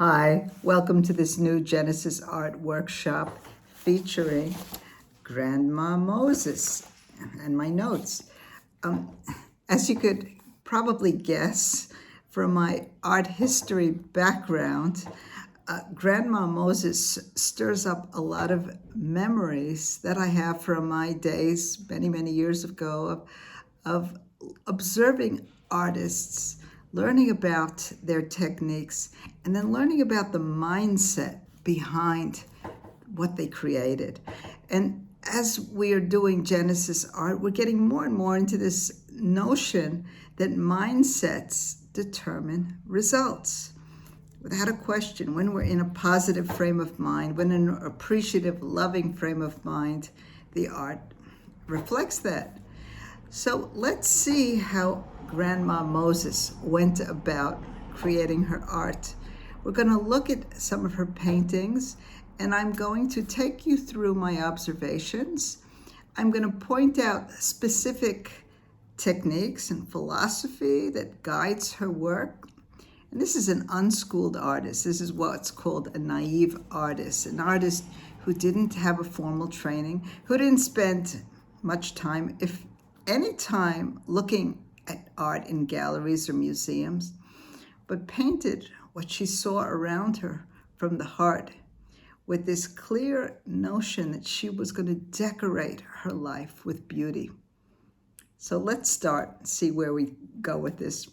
Hi, welcome to this new Genesis art workshop featuring Grandma Moses and my notes. As you could probably guess from my art history background, Grandma Moses stirs up a lot of memories that I have from my days many, many years ago of observing artists, learning about their techniques, and then learning about the mindset behind what they created. And as we are doing Genesis art, we're getting more and more into this notion that mindsets determine results. Without a question, when we're in a positive frame of mind, when in an appreciative, loving frame of mind, the art reflects that. So let's see how Grandma Moses went about creating her art. We're going to look at some of her paintings, and I'm going to take you through my observations. I'm going to point out specific techniques and philosophy that guides her work. And this is an unschooled artist. This is what's called a naive artist, an artist who didn't have a formal training, who didn't spend much time, if any time, looking at art in galleries or museums, but painted what she saw around her from the heart with this clear notion that she was going to decorate her life with beauty. So let's start and see where we go with this.